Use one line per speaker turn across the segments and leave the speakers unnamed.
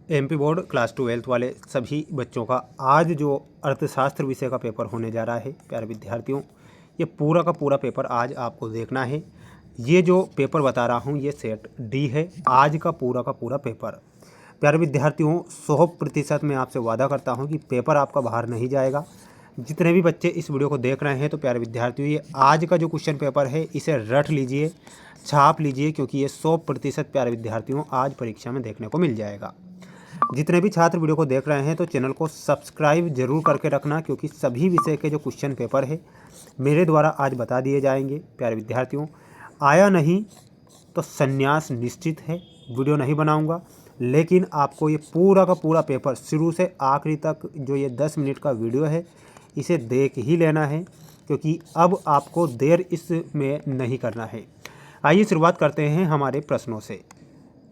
MP board class 12th वाले सभी बच्चों का आज जो अर्थशास्त्र विषय का पेपर होने जा रहा है प्यारे विद्यार्थियों, ये पूरा का पूरा पेपर आज आपको देखना है। ये जो पेपर बता रहा हूँ ये सेट डी है, आज का पूरा पेपर। प्यारे विद्यार्थियों 100% मैं आपसे वादा करता हूँ कि पेपर आपका बाहर नहीं जाएगा। जितने भी बच्चे इस वीडियो को देख रहे हैं तो प्यारे विद्यार्थियों, ये आज का जो क्वेश्चन पेपर है इसे रट लीजिए, छाप लीजिए, क्योंकि ये 100% प्यारे विद्यार्थियों आज परीक्षा में देखने को मिल जाएगा। जितने भी छात्र वीडियो को देख रहे हैं तो चैनल को सब्सक्राइब जरूर करके रखना, क्योंकि सभी विषय के जो क्वेश्चन पेपर है मेरे द्वारा आज बता दिए जाएंगे। प्यारे विद्यार्थियों, आया नहीं तो संन्यास निश्चित है, वीडियो नहीं बनाऊंगा, लेकिन आपको ये पूरा का पूरा पेपर शुरू से आखिरी तक जो ये 10 मिनट का वीडियो है इसे देख ही लेना है, क्योंकि अब आपको देर इसमें नहीं करना है। आइए शुरुआत करते हैं हमारे प्रश्नों से।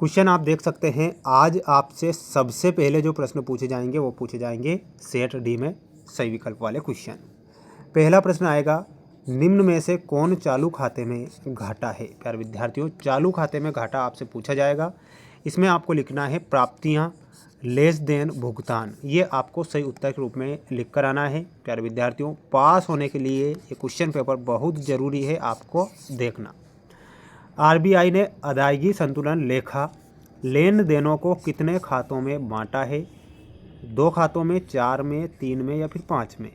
क्वेश्चन आप देख सकते हैं, आज आपसे सबसे पहले जो प्रश्न पूछे जाएंगे वो पूछे जाएंगे सेट डी में सही विकल्प वाले क्वेश्चन। पहला प्रश्न आएगा, निम्न में से कौन चालू खाते में घाटा है। प्यारे विद्यार्थियों, चालू खाते में घाटा आपसे पूछा जाएगा। इसमें आपको लिखना है प्राप्तियां लेस देन भुगतान, ये आपको सही उत्तर के रूप में लिख कर आना है। प्यारे विद्यार्थियों, पास होने के लिए ये क्वेश्चन पेपर बहुत ज़रूरी है आपको देखना। आरबीआई ने अदायगी संतुलन लेखा लेन देनों को कितने खातों में बांटा है। 2 खातों में, 4 में, 3 में या फिर 5 में।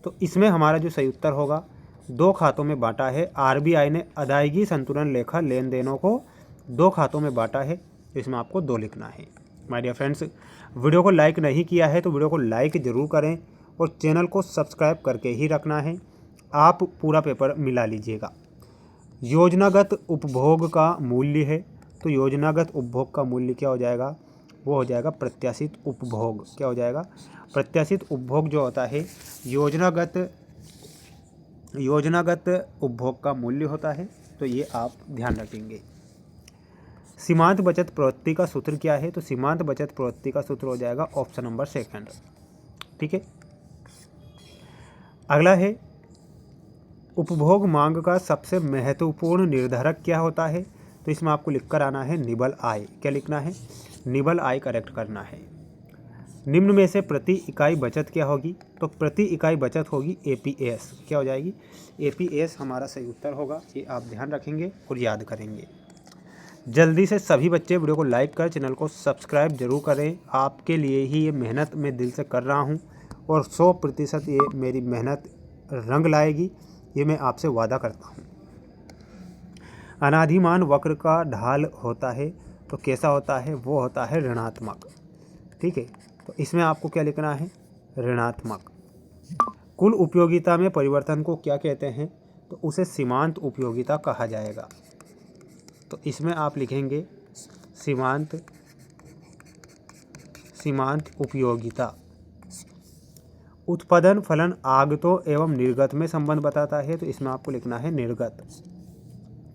तो इसमें हमारा जो सही उत्तर होगा 2 खातों में बांटा है। आरबीआई ने अदायगी संतुलन लेखा लेन देनों को 2 खातों में बांटा है, तो इसमें आपको 2 लिखना है। माय डियर फ्रेंड्स, वीडियो को लाइक नहीं किया है तो वीडियो को लाइक ज़रूर करें और चैनल को सब्सक्राइब करके ही रखना है। आप पूरा पेपर मिला लीजिएगा। योजनागत उपभोग का मूल्य है, तो योजनागत उपभोग का मूल्य क्या हो जाएगा, वो हो जाएगा प्रत्याशित उपभोग। क्या हो जाएगा, प्रत्याशित उपभोग जो होता है योजनागत उपभोग का मूल्य होता है, तो ये आप ध्यान रखेंगे। सीमांत बचत प्रवृत्ति का सूत्र क्या है, तो सीमांत बचत प्रवृत्ति का सूत्र हो जाएगा ऑप्शन नंबर 2। ठीक है, अगला है उपभोग मांग का सबसे महत्वपूर्ण निर्धारक क्या होता है, तो इसमें आपको लिखकर आना है निबल आय। क्या लिखना है, निबल आय करेक्ट करना है। निम्न में से प्रति इकाई बचत क्या होगी, तो प्रति इकाई बचत होगी एपीएस। क्या हो जाएगी, एपीएस हमारा सही उत्तर होगा। ये आप ध्यान रखेंगे और याद करेंगे। जल्दी से सभी बच्चे वीडियो को लाइक कर चैनल को सब्सक्राइब जरूर करें। आपके लिए ही ये मेहनत मैं दिल से कर रहा हूँ और 100% ये मेरी मेहनत रंग लाएगी, ये मैं आपसे वादा करता हूँ। अनादिमान वक्र का ढाल होता है, तो कैसा होता है, वो होता है ऋणात्मक। ठीक है, तो इसमें आपको क्या लिखना है, ऋणात्मक। कुल उपयोगिता में परिवर्तन को क्या कहते हैं, तो उसे सीमांत उपयोगिता कहा जाएगा। तो इसमें आप लिखेंगे सीमांत उपयोगिता। उत्पादन फलन आगतों एवं निर्गत में संबंध बताता है, तो इसमें आपको लिखना है निर्गत।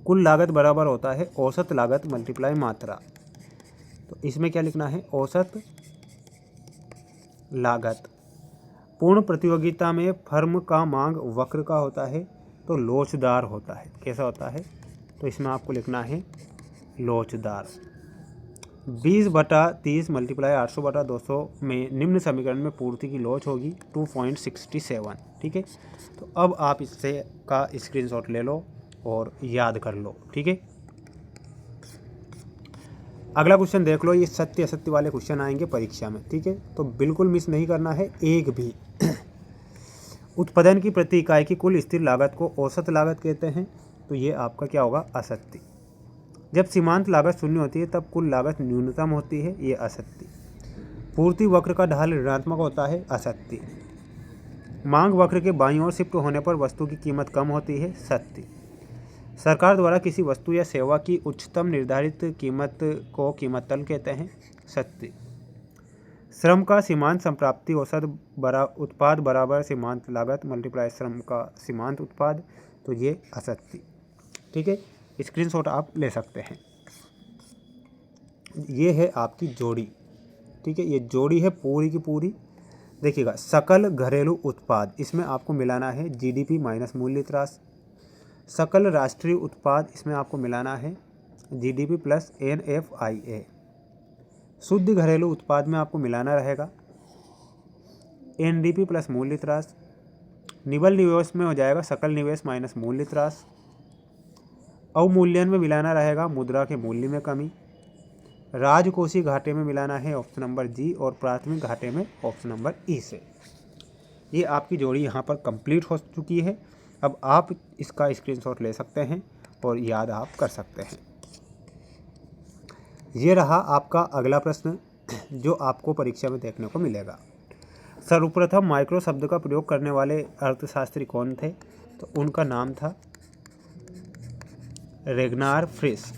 कुल लागत बराबर होता है औसत लागत मल्टीप्लाई मात्रा, तो इसमें क्या लिखना है, औसत लागत। पूर्ण प्रतियोगिता में फर्म का मांग वक्र का होता है, तो लोचदार होता है। कैसा होता है, तो इसमें आपको लिखना है लोचदार। 20/30 मल्टीप्लाई 800/200 में निम्न समीकरण में पूर्ति की लोच होगी 2.67। ठीक है, तो अब आप इससे का स्क्रीनशॉट ले लो और याद कर लो। ठीक है, अगला क्वेश्चन देख लो। ये सत्य असत्य वाले क्वेश्चन आएंगे परीक्षा में। ठीक है, तो बिल्कुल मिस नहीं करना है एक भी। उत्पादन की प्रति इकाई की कुल स्थिर लागत को औसत लागत कहते हैं, तो ये आपका क्या होगा, असत्य। जब सीमांत लागत शून्य होती है तब कुल लागत न्यूनतम होती है, ये असत्य। पूर्ति वक्र का ढाल ऋणात्मक होता है, असत्य। मांग वक्र के बाईं ओर शिफ्ट होने पर वस्तु की कीमत कम होती है, सत्य। सरकार द्वारा किसी वस्तु या सेवा की उच्चतम निर्धारित कीमत को कीमतन कहते हैं, सत्य। श्रम का सीमांत संप्राप्ति औसत उत्पाद बराबर सीमांत लागत मल्टीप्लाई श्रम का सीमांत उत्पाद, तो ये असत्य। ठीक है, स्क्रीनशॉट आप ले सकते हैं। ये है आपकी जोड़ी। ठीक है, ये जोड़ी है पूरी की पूरी। देखिएगा, सकल घरेलू उत्पाद, इसमें आपको मिलाना है जीडीपी माइनस मूल्यह्रास। सकल राष्ट्रीय उत्पाद, इसमें आपको मिलाना है जीडीपी प्लस एनएफआईए। शुद्ध घरेलू उत्पाद में आपको मिलाना रहेगा एनडीपी प्लस मूल्य त्रास। निवल निवेश में हो जाएगा सकल निवेश माइनस मूल्य त्रास। अवमूल्यन में मिलाना रहेगा मुद्रा के मूल्य में कमी। राजकोषीय घाटे में मिलाना है ऑप्शन नंबर जी, और प्राथमिक घाटे में ऑप्शन नंबर ई से। ये आपकी जोड़ी यहाँ पर कंप्लीट हो चुकी है। अब आप इसका स्क्रीनशॉट ले सकते हैं और याद आप कर सकते हैं। ये रहा आपका अगला प्रश्न जो आपको परीक्षा में देखने को मिलेगा। सर्वप्रथम माइक्रो शब्द का प्रयोग करने वाले अर्थशास्त्री कौन थे? तो उनका नाम था रेगनार फ्रिश।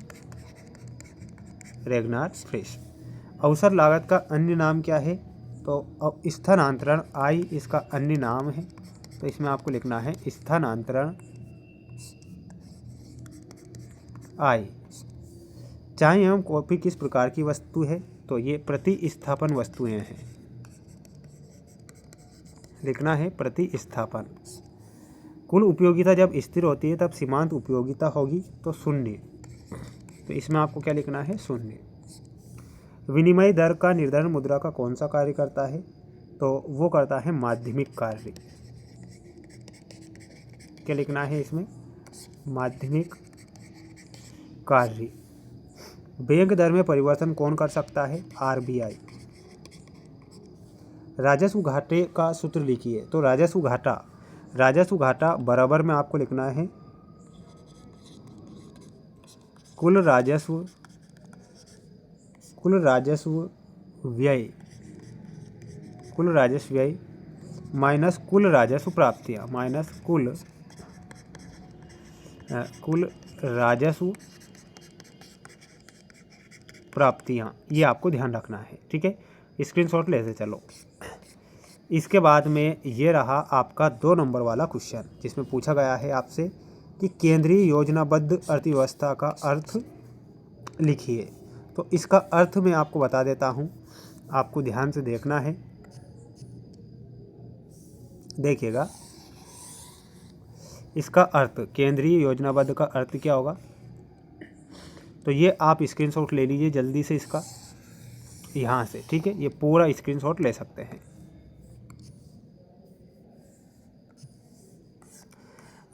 रेगनार फ्रिश। अवसर लागत का अन्य नाम क्या है? तो अब स्थानांतरण आई इसका अन्य नाम है, तो इसमें आपको लिखना है स्थानांतरण आई। चाय एवं कॉफ़ी किस प्रकार की वस्तु है? तो ये प्रतिस्थापन वस्तुएं हैं। लिखना है प्रतिस्थापन। कुल उपयोगिता जब स्थिर होती है तब सीमांत उपयोगिता होगी तो शून्य, तो इसमें आपको क्या लिखना है? शून्य। विनिमय दर का निर्धारण मुद्रा का कौन सा कार्य करता है? तो वो करता है माध्यमिक कार्य। क्या लिखना है इसमें? माध्यमिक कार्य। बैंक दर में परिवर्तन कौन कर सकता है? आरबीआई। राजस्व घाटे का सूत्र लिखिए। तो राजस्व घाटा बराबर में आपको लिखना है कुल राजस्व व्यय माइनस कुल राजस्व प्राप्तियां माइनस कुल राजस्व प्राप्तियां। ये आपको ध्यान रखना है, ठीक है। स्क्रीनशॉट लेते चलो। इसके बाद में ये रहा आपका 2 नंबर वाला क्वेश्चन जिसमें पूछा गया है आपसे कि केंद्रीय योजनाबद्ध अर्थव्यवस्था का अर्थ लिखिए। तो इसका अर्थ मैं आपको बता देता हूँ, आपको ध्यान से देखना है। देखिएगा इसका अर्थ, केंद्रीय योजनाबद्ध का अर्थ क्या होगा? तो ये आप स्क्रीनशॉट ले लीजिए जल्दी से इसका यहाँ से, ठीक है। ये पूरा स्क्रीनशॉट ले सकते हैं।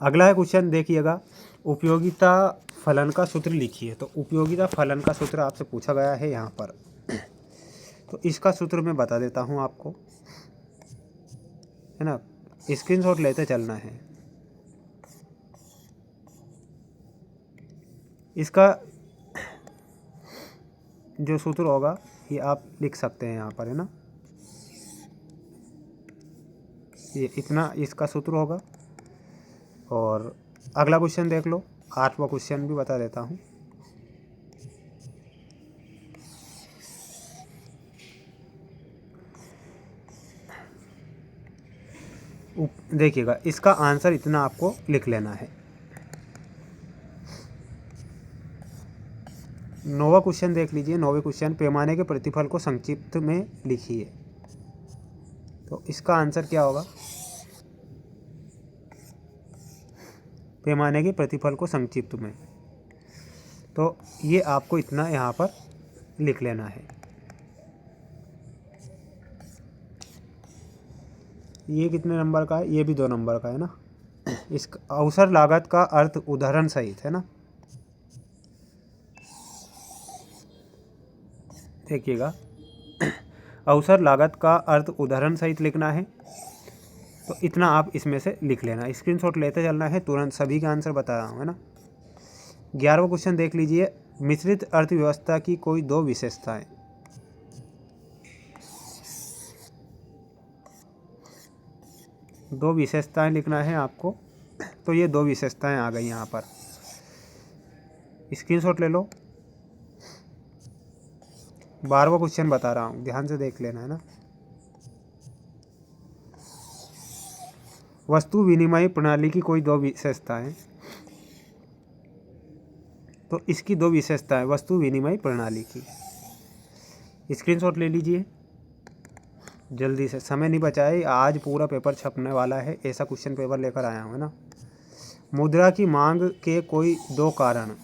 अगला है क्वेश्चन, देखिएगा उपयोगिता फलन का सूत्र लिखिए। तो उपयोगिता फलन का सूत्र आपसे पूछा गया है यहाँ पर। तो इसका सूत्र मैं बता देता हूँ आपको, है ना। स्क्रीनशॉट लेते चलना है। इसका जो सूत्र होगा ये आप लिख सकते हैं यहाँ पर, है ना। ये इतना इसका सूत्र होगा। और अगला क्वेश्चन देख लो, 8वां क्वेश्चन भी बता देता हूँ। देखिएगा इसका आंसर इतना आपको लिख लेना है। 9वां क्वेश्चन देख लीजिए। 9वें क्वेश्चन, पैमाने के प्रतिफल को संक्षिप्त में लिखिए। तो इसका आंसर क्या होगा? पैमाने के प्रतिफल को संक्षिप्त में, तो ये आपको इतना यहाँ पर लिख लेना है। ये कितने नंबर का है? ये भी 2 नंबर का है ना। इस अवसर लागत का अर्थ उदाहरण सहित, है ना। देखिएगा अवसर लागत का अर्थ उदाहरण सहित लिखना है। तो इतना आप इसमें से लिख लेना, स्क्रीनशॉट लेते चलना है। तुरंत सभी का आंसर बता रहा हूँ, है ना। 11वां क्वेश्चन देख लीजिए। मिश्रित अर्थव्यवस्था की कोई 2 विशेषताएं। दो विशेषताएं लिखना है आपको। तो ये 2 विशेषताएं आ गई यहाँ पर, स्क्रीनशॉट ले लो। 12वां क्वेश्चन बता रहा हूँ, ध्यान से देख लेना, है ना। वस्तु विनिमय प्रणाली की कोई 2 विशेषताएं। तो इसकी 2 विशेषताएं वस्तु विनिमय प्रणाली की। स्क्रीनशॉट ले लीजिए जल्दी से, समय नहीं बचाए। आज पूरा पेपर छपने वाला है, ऐसा क्वेश्चन पेपर लेकर आया हूँ, है ना। मुद्रा की मांग के कोई 2 कारण।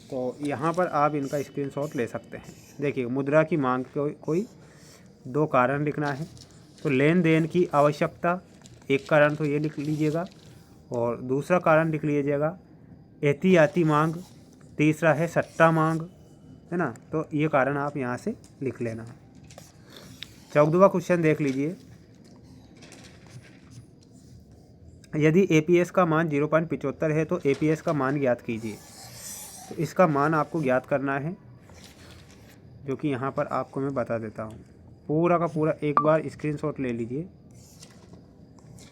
तो यहाँ पर आप इनका स्क्रीनशॉट ले सकते हैं। देखिए मुद्रा की मांग के कोई 2 कारण लिखना है। तो लेन देन की आवश्यकता, एक कारण तो ये लिख लीजिएगा, और दूसरा कारण लिख लीजिएगा एहतियाती मांग, तीसरा है सट्टा मांग, है ना। तो ये कारण आप यहाँ से लिख लेना। 14वां क्वेश्चन देख लीजिए। यदि एपीएस का मान 0.75 है तो एपीएस का मान ज्ञात कीजिए। तो इसका मान आपको ज्ञात करना है, जो कि यहाँ पर आपको मैं बता देता हूँ। पूरा का पूरा एक बार स्क्रीनशॉट ले लीजिए,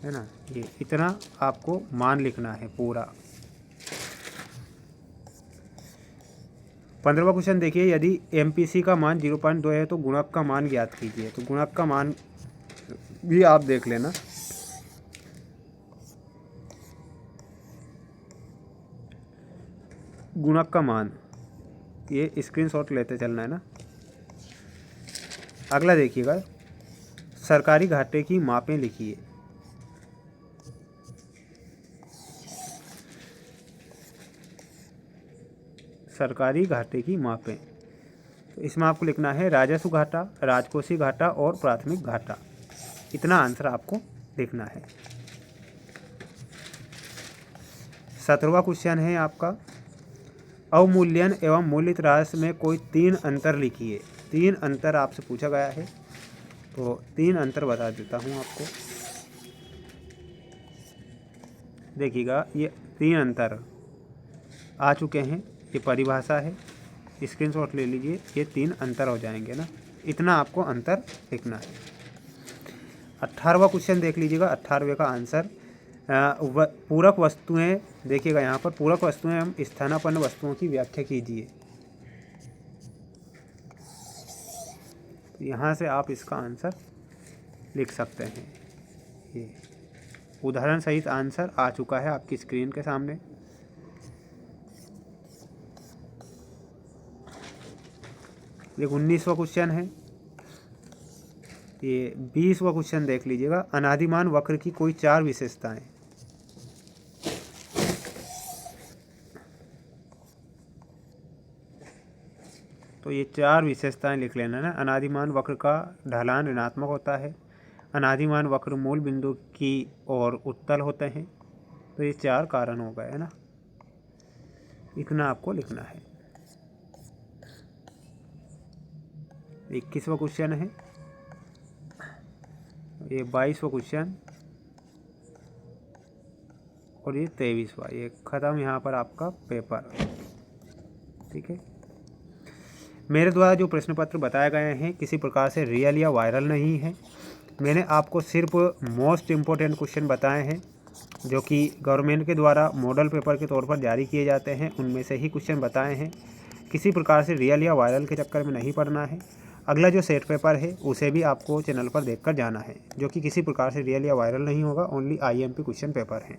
है ना। ये इतना आपको मान लिखना है पूरा। 15वां क्वेश्चन देखिए। यदि एमपीसी का मान 0.2 है तो गुणक का मान ज्ञात कीजिए। तो गुणक का मान भी आप देख लेना। गुणक का मान ये स्क्रीनशॉट लेते चलना है ना। अगला देखिएगा, सरकारी घाटे की मापें लिखिए। सरकारी घाटे की मापें, तो इसमें आपको लिखना है राजस्व घाटा, राजकोषीय घाटा और प्राथमिक घाटा। इतना आंसर आपको लिखना है। 17वां क्वेश्चन है आपका, अवमूल्यन एवं मूल्यित राशि में कोई 3 अंतर लिखिए। 3 अंतर आपसे पूछा गया है, तो 3 अंतर बता देता हूँ आपको। देखिएगा ये 3 अंतर आ चुके हैं, ये परिभाषा है, स्क्रीनशॉट ले लीजिए। ये 3 अंतर हो जाएंगे ना, इतना आपको अंतर लिखना है। 18वां क्वेश्चन देख लीजिएगा। 18वें का आंसर, पूरक वस्तुएं, देखिएगा यहाँ पर पूरक वस्तुएं एवं स्थानापन्न वस्तुओं की व्याख्या कीजिए। यहाँ से आप इसका आंसर लिख सकते हैं। ये उदाहरण सहित आंसर आ चुका है आपकी स्क्रीन के सामने। ये 19वां क्वेश्चन है। ये 20वां क्वेश्चन देख लीजिएगा। अनादिमान वक्र की कोई 4 विशेषताएं। तो ये 4 विशेषताएं लिख लेना ना। अनादिमान वक्र का ढलान ऋणात्मक होता है, अनादिमान वक्र मूल बिंदु की ओर उत्तल होते हैं। तो ये 4 कारण हो गए, है ना। इतना आपको लिखना है। 21वां क्वेश्चन है। ये 22वां क्वेश्चन और ये 23वां। ये ख़त्म यहाँ पर आपका पेपर। ठीक है। मेरे द्वारा जो प्रश्न पत्र बताए गए हैं किसी प्रकार से रियल या वायरल नहीं है। मैंने आपको सिर्फ मोस्ट इम्पोर्टेंट क्वेश्चन बताए हैं, जो कि गवर्नमेंट के द्वारा मॉडल पेपर के तौर पर जारी किए जाते हैं, उनमें से ही क्वेश्चन बताए हैं। किसी प्रकार से रियल या वायरल के चक्कर में नहीं पड़ना है। अगला जो सेट पेपर है उसे भी आपको चैनल पर देखकर जाना है, जो कि किसी प्रकार से रियल या वायरल नहीं होगा, ओनली IMP क्वेश्चन पेपर हैं।